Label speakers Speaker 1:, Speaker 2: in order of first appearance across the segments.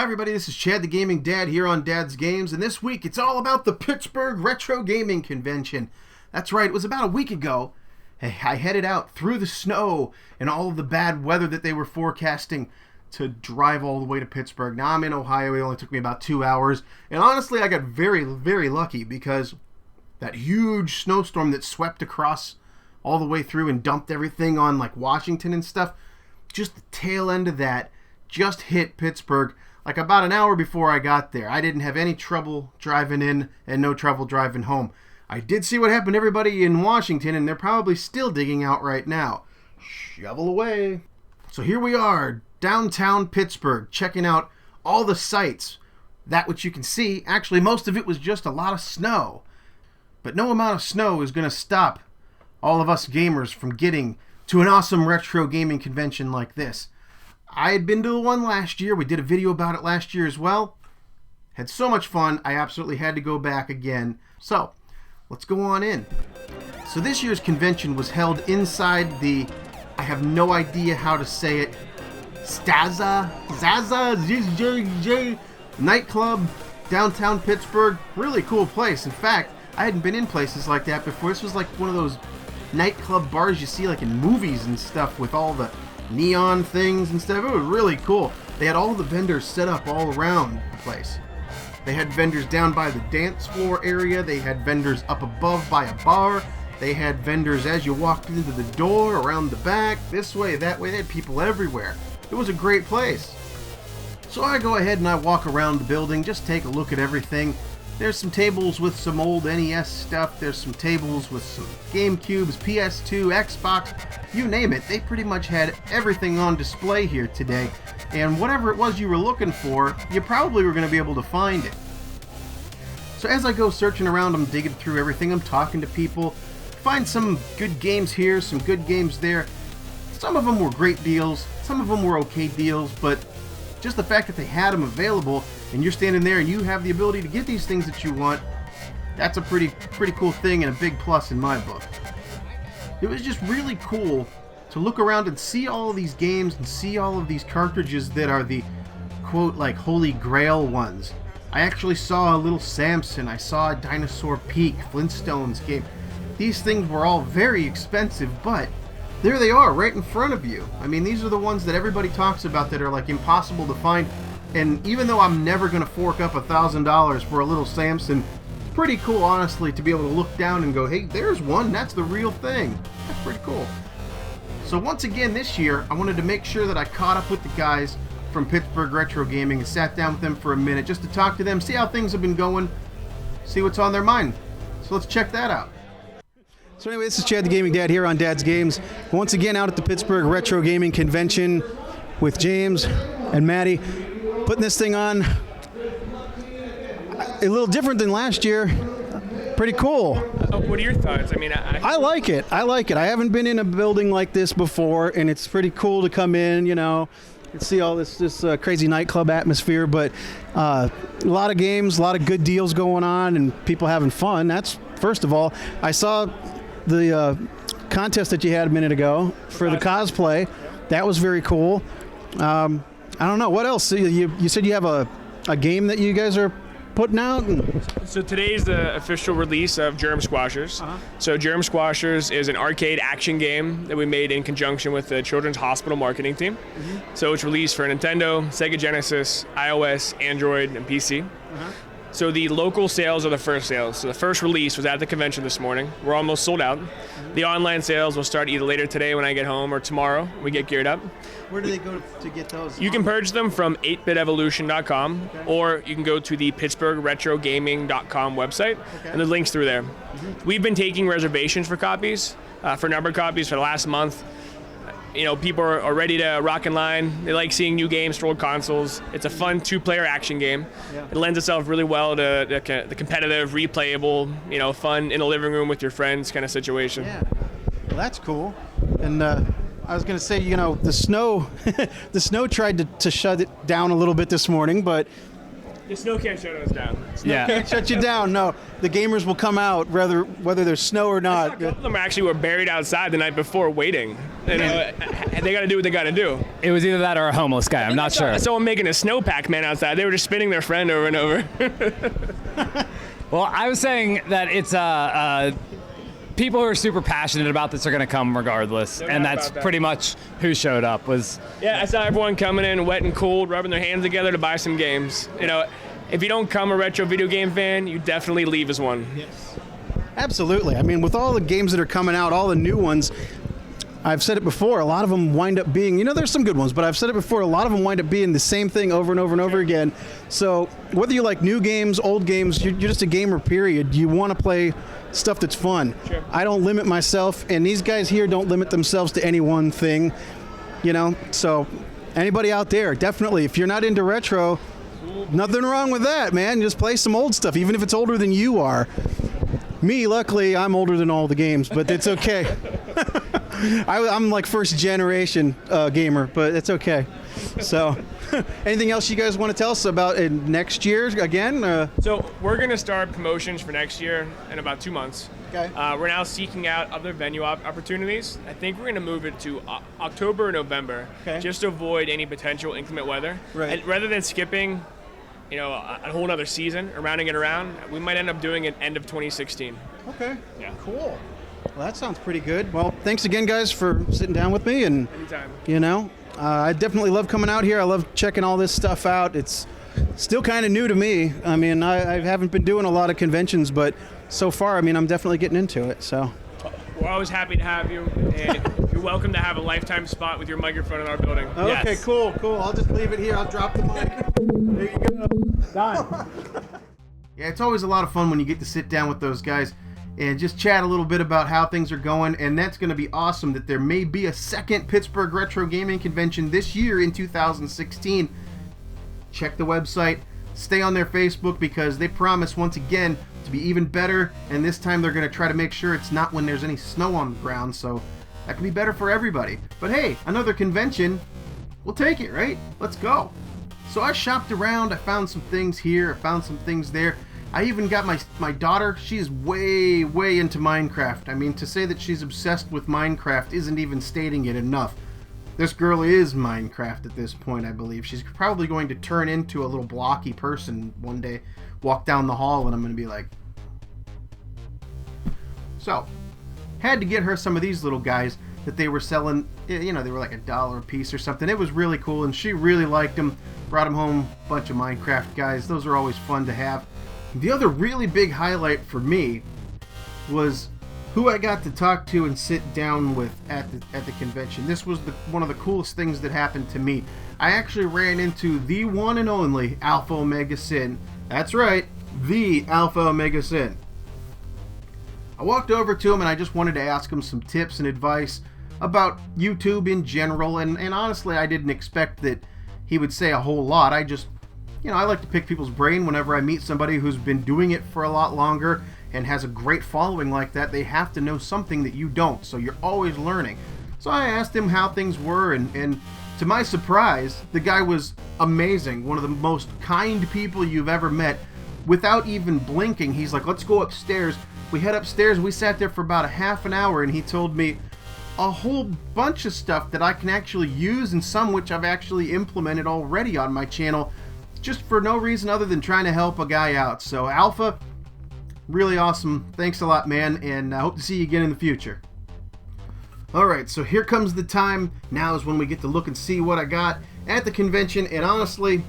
Speaker 1: Hi everybody, this is Chad the Gaming Dad here on Dad's Games, and this week it's all about the Pittsburgh Retro Gaming Convention. That's right, it was about a week ago. I headed out through the snow and all of the bad weather that they were forecasting to drive all the way to Pittsburgh. Now I'm in Ohio, it only took me about 2 hours, and honestly I got very, very lucky because that huge snowstorm that swept across all the way through and dumped everything on like Washington and stuff, just the tail end of that just hit Pittsburgh like about an hour before I got there. I didn't have any trouble driving in and no trouble driving home. I did see what happened to everybody in Washington, and they're probably still digging out right now. Shovel away. So here we are, downtown Pittsburgh, checking out all the sights. That which you can see, actually most of it was just a lot of snow. But no amount of snow is going to stop all of us gamers from getting to an awesome retro gaming convention like this. I had been to the one last year. We did a video about it last year as well. Had so much fun, I absolutely had to go back again. So, let's go on in. So this year's convention was held inside the, I have no idea how to say it, Zaza nightclub, downtown Pittsburgh. Really cool place. In fact, I hadn't been in places like that before. This was like one of those nightclub bars you see like in movies and stuff with all the neon things and stuff. It was really cool. They had all the vendors set up all around the place. They had vendors down by the dance floor area. They had vendors up above by a bar. They had vendors as you walked into the door, around the back, this way, that way. They had people everywhere. It was a great place. So I go ahead and I walk around the building, just take a look at everything. There's some tables with some old NES stuff. There's some tables with some GameCubes, PS2, Xbox, you name it. They pretty much had everything on display here today. And whatever it was you were looking for, you probably were going to be able to find it. So as I go searching around, I'm digging through everything. I'm talking to people. Find some good games here, some good games there. Some of them were great deals. Some of them were okay deals, but just the fact that they had them available and you're standing there and you have the ability to get these things that you want, that's a pretty cool thing and a big plus in my book. It was just really cool to look around and see all of these games and see all of these cartridges that are the, quote, like holy grail ones. I actually saw a little Samson, I saw a Dinosaur Peak, Flintstones game. These things were all very expensive, but there they are right in front of you. I mean, these are the ones that everybody talks about that are like impossible to find. And even though I'm never going to fork up $1,000 for a little Samson, pretty cool, honestly, to be able to look down and go, hey, there's one, that's the real thing. That's pretty cool. So once again this year, I wanted to make sure that I caught up with the guys from Pittsburgh Retro Gaming and sat down with them for a minute just to talk to them, see how things have been going, see what's on their mind. So let's check that out. So anyway, this is Chad the Gaming Dad here on Dad's Games. Once again out at the Pittsburgh Retro Gaming Convention with James and Maddie. Putting this thing on a little different than last year. Pretty cool.
Speaker 2: What are your thoughts? I mean,
Speaker 1: I like it. I like it. I haven't been in a building like this before, and it's pretty cool to come in, you know, and see all this crazy nightclub atmosphere. But a lot of games, a lot of good deals going on, and people having fun. That's, first of all. I saw the contest that you had a minute ago for the cosplay. That was very cool. I don't know. What else? You said you have a game that you guys are putting out?
Speaker 2: So today's the official release of Germ Squashers. So Germ Squashers is an arcade action game that we made in conjunction with the Children's Hospital marketing team. So it's released for Nintendo, Sega Genesis, iOS, Android, and PC. So the local sales are the first sales. So the first release was at the convention this morning. We're almost sold out. The online sales will start either later today when I get home or tomorrow when we get geared up.
Speaker 1: Where do they go to get those?
Speaker 2: You can purchase them from 8bitevolution.com, or you can go to the PittsburghRetroGaming.com website, and the link's through there. We've been taking reservations for copies, for numbered copies for the last month. You know, people are ready to rock in line. They like seeing new games for old consoles. It's a fun two-player action game. It lends itself really well to the competitive, replayable, you know, fun in a living room with your friends kind of situation.
Speaker 1: Yeah, well, that's cool. And I was going to say, you know, the snow, the snow tried to shut it down a little bit this morning, but
Speaker 2: The snow can't shut us down.
Speaker 3: Yeah.
Speaker 4: Shut you down. No, the gamers will come out whether there's snow or
Speaker 2: A
Speaker 4: not.
Speaker 2: couple of them actually were buried outside the night before waiting. You know, they got to do what they got to do.
Speaker 3: It was either that or a homeless guy. I'm not sure.
Speaker 2: Someone making a snowpack man outside. They were just spinning their friend over and over.
Speaker 3: Well, I was saying that it's people who are super passionate about this are going to come regardless, and that's pretty much who showed up.
Speaker 2: Yeah, I saw everyone coming in wet and cold, rubbing their hands together to buy some games. You know, if you don't come a retro video game fan, you definitely leave as one.
Speaker 4: Yes. Absolutely. I mean, with all the games that are coming out, all the new ones, I've said it before, a lot of them wind up being, there's some good ones, but I've said it before, a lot of them wind up being the same thing over and over and over again. So whether you like new games, old games, you're just a gamer, period. You want to play stuff that's fun.
Speaker 2: Sure.
Speaker 4: I don't limit myself, and these guys here don't limit themselves to any one thing, So anybody out there, definitely, if you're not into retro, nothing wrong with that, man. Just play some old stuff, even if it's older than you are. Me, luckily, I'm older than all the games, but it's okay. I'm like first generation gamer, but it's okay. So, anything else you guys want to tell us about next year again?
Speaker 2: So we're going to start promotions for next year in about 2 months.
Speaker 4: Okay.
Speaker 2: We're now seeking out other venue opportunities. I think we're going to move it to October or November, just to avoid any potential inclement weather.
Speaker 4: Right.
Speaker 2: And rather than skipping, a whole other season or rounding it around, we might end up doing it end of 2016.
Speaker 4: Okay.
Speaker 2: Yeah.
Speaker 4: Cool. Well, that sounds pretty good. Well, thanks again, guys, for sitting down with me. And
Speaker 2: Anytime.
Speaker 4: I definitely love coming out here. I love checking all this stuff out. It's still kind of new to me. I mean, I haven't been doing a lot of conventions, but so far, I'm definitely getting into it. So
Speaker 2: we're always happy to have you, and you're welcome to have a lifetime spot with your microphone in our building.
Speaker 4: Okay,
Speaker 2: Yes.
Speaker 4: cool. I'll just leave it here. I'll drop the mic. There you go.
Speaker 3: Done.
Speaker 1: Yeah, it's always a lot of fun when you get to sit down with those guys and just chat a little bit about how things are going, and that's going to be awesome that there may be a second Pittsburgh Retro Gaming Convention this year in 2016. Check the website, stay on their Facebook, because they promise once again to be even better, and this time they're going to try to make sure it's not when there's any snow on the ground, so that can be better for everybody. But hey, another convention, we'll take it, right? Let's go. So I shopped around, I found some things here, I found some things there. I even got my daughter, she's way into Minecraft. I mean, to say that she's obsessed with Minecraft isn't even stating it enough. This girl is Minecraft at this point, I believe. She's probably going to turn into a little blocky person one day, walk down the hall, and I'm going to be like... So, had to get her some of these little guys that they were selling. They were like $1 a piece or something. It was really cool, and she really liked them. Brought them home, a bunch of Minecraft guys. Those are always fun to have. The other really big highlight for me was who I got to talk to and sit down with at the convention. This was one of the coolest things that happened to me. I actually ran into the one and only Alpha Omega Sin. That's right, the Alpha Omega Sin. I walked over to him and I just wanted to ask him some tips and advice about YouTube in general, and honestly, I didn't expect that he would say a whole lot. I just, I like to pick people's brain whenever I meet somebody who's been doing it for a lot longer and has a great following like that. They have to know something that you don't, so you're always learning. So I asked him how things were, and to my surprise, the guy was amazing. One of the most kind people you've ever met. Without even blinking, he's like, let's go upstairs. We head upstairs, we sat there for about a half an hour, and he told me a whole bunch of stuff that I can actually use, and some which I've actually implemented already on my channel, just for no reason other than trying to help a guy out. So Alpha, really awesome. Thanks a lot, man, and I hope to see you again in the future. Alright, so here comes the time. Now is when we get to look and see what I got at the convention, and honestly,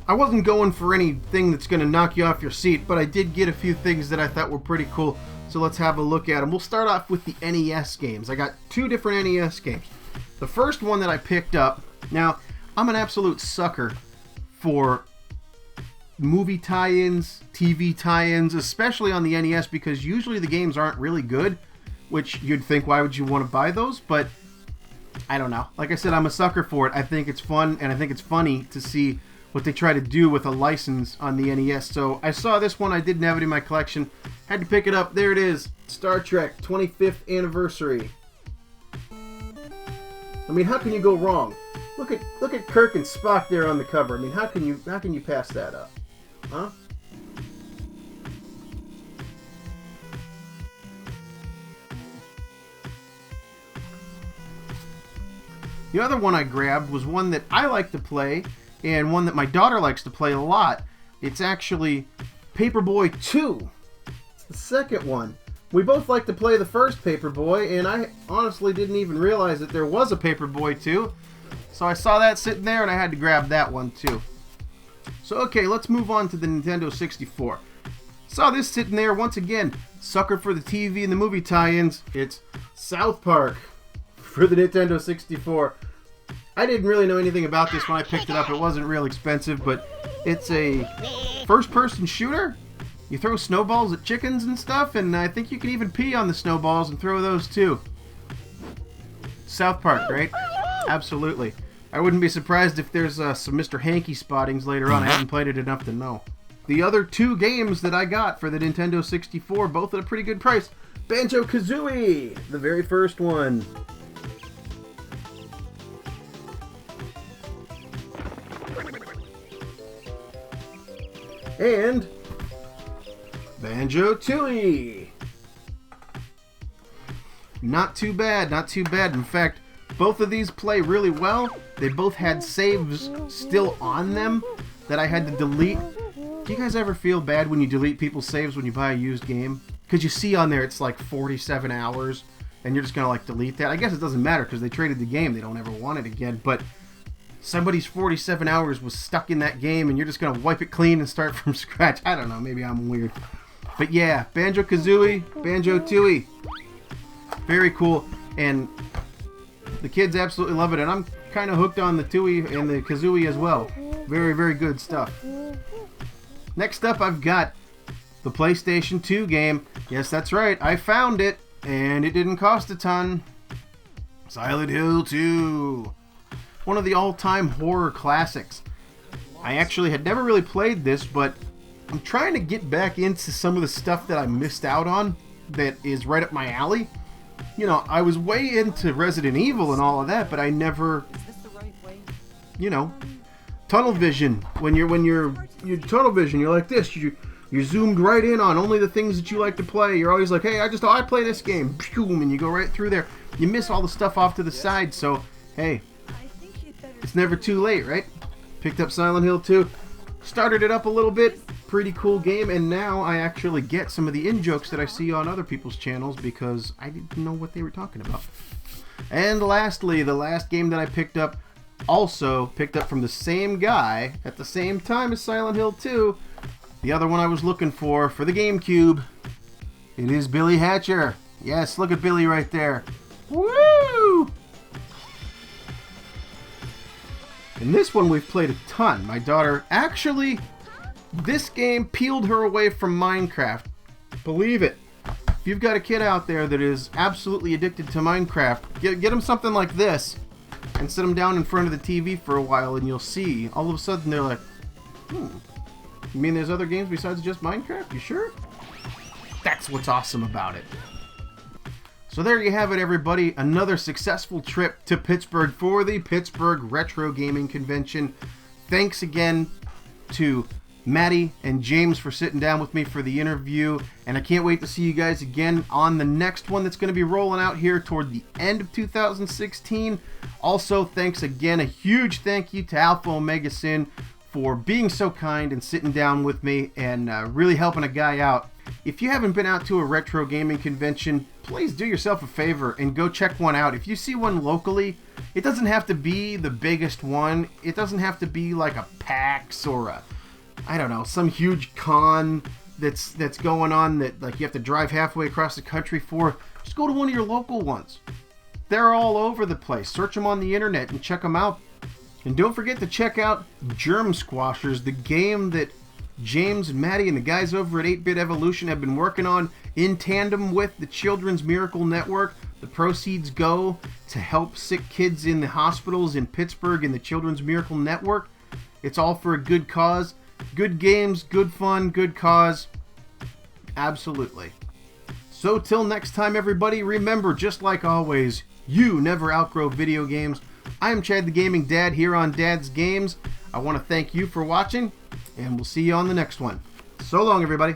Speaker 1: I wasn't going for anything that's going to knock you off your seat, but I did get a few things that I thought were pretty cool, so let's have a look at them. We'll start off with the NES games. I got 2 different NES games. The first one that I picked up, now, I'm an absolute sucker for movie tie-ins, TV tie-ins, especially on the NES, because usually the games aren't really good, which you'd think, why would you want to buy those? But I don't know. Like I said, I'm a sucker for it. I think it's fun, and I think it's funny to see what they try to do with a license on the NES. So I saw this one. I didn't have it in my collection. Had to pick it up. There it is. Star Trek 25th Anniversary. I mean, how can you go wrong? Look at Kirk and Spock there on the cover. I mean, how can you pass that up? Huh? The other one I grabbed was one that I like to play, and one that my daughter likes to play a lot. It's actually Paperboy 2. It's the second one. We both like to play the first Paperboy, and I honestly didn't even realize that there was a Paperboy 2. So I saw that sitting there, and I had to grab that one too. So okay, let's move on to the Nintendo 64. Saw this sitting there once again. Sucker for the TV and the movie tie-ins. It's South Park for the Nintendo 64. I didn't really know anything about this when I picked it up. It wasn't real expensive, but it's a first-person shooter. You throw snowballs at chickens and stuff, and I think you can even pee on the snowballs and throw those too. South Park, right? Absolutely. I wouldn't be surprised if there's some Mr. Hanky spottings later on. I haven't played it enough to know. The other two games that I got for the Nintendo 64, both at a pretty good price. Banjo-Kazooie, the very first one. And Banjo-Tooie. Not too bad, not too bad. In fact, both of these play really well. They both had saves still on them that I had to delete. Do you guys ever feel bad when you delete people's saves when you buy a used game? Because you see on there it's like 47 hours, and you're just going to like delete that. I guess it doesn't matter because they traded the game. They don't ever want it again. But somebody's 47 hours was stuck in that game, and you're just going to wipe it clean and start from scratch. I don't know. Maybe I'm weird. But yeah, Banjo-Kazooie, Banjo-Tooie. Very cool. And the kids absolutely love it. And I'm kind of hooked on the Tooie and the Kazooie as well. Very, very good stuff. Next up, I've got the PlayStation 2 game. Yes, that's right. I found it, and it didn't cost a ton. Silent Hill 2. One of the all-time horror classics. I actually had never really played this, but I'm trying to get back into some of the stuff that I missed out on that is right up my alley. You know, I was way into Resident Evil and all of that, but I never, you know, tunnel vision. When you're tunnel vision, you're like this. You're zoomed right in on only the things that you like to play. You're always like, hey, I play this game. Boom, and you go right through there. You miss all the stuff off to the side. So, hey, it's never too late, right? Picked up Silent Hill 2. Started it up a little bit. Pretty cool game. And now I actually get some of the in-jokes that I see on other people's channels because I didn't know what they were talking about. And lastly, the last game that I picked up, also picked up from the same guy at the same time as Silent Hill 2. The other one I was looking for the GameCube. It is Billy Hatcher. Yes, look at Billy right there. Woo! And this one we've played a ton. My daughter, actually, this game peeled her away from Minecraft. Believe it. If you've got a kid out there that is absolutely addicted to Minecraft, get them something like this and sit them down in front of the TV for a while, and you'll see, all of a sudden they're like, you mean there's other games besides just Minecraft? You sure? That's what's awesome about it. So there you have it, everybody. Another successful trip to Pittsburgh for the Pittsburgh Retro Gaming Convention. Thanks again to Maddie and James for sitting down with me for the interview, and I can't wait to see you guys again on the next one that's going to be rolling out here toward the end of 2016. Also, thanks again, a huge thank you to Alpha Omega Sin for being so kind and sitting down with me and really helping a guy out. If you haven't been out to a retro gaming convention, please do yourself a favor and go check one out. If you see one locally, it doesn't have to be the biggest one. It doesn't have to be like a PAX or a, I don't know, some huge con that's going on that like you have to drive halfway across the country for. Just go to one of your local ones. They're all over the place. Search them on the internet and check them out. And don't forget to check out Germ Squashers, the game that James and Maddie and the guys over at 8-Bit Evolution have been working on in tandem with the Children's Miracle Network. The proceeds go to help sick kids in the hospitals in Pittsburgh and the Children's Miracle Network. It's all for a good cause. Good games, good fun, good cause. Absolutely. So till next time, everybody, remember, just like always, you never outgrow video games. I am Chad the Gaming Dad here on Dad's Games. I want to thank you for watching, and we'll see you on the next one. So long, everybody.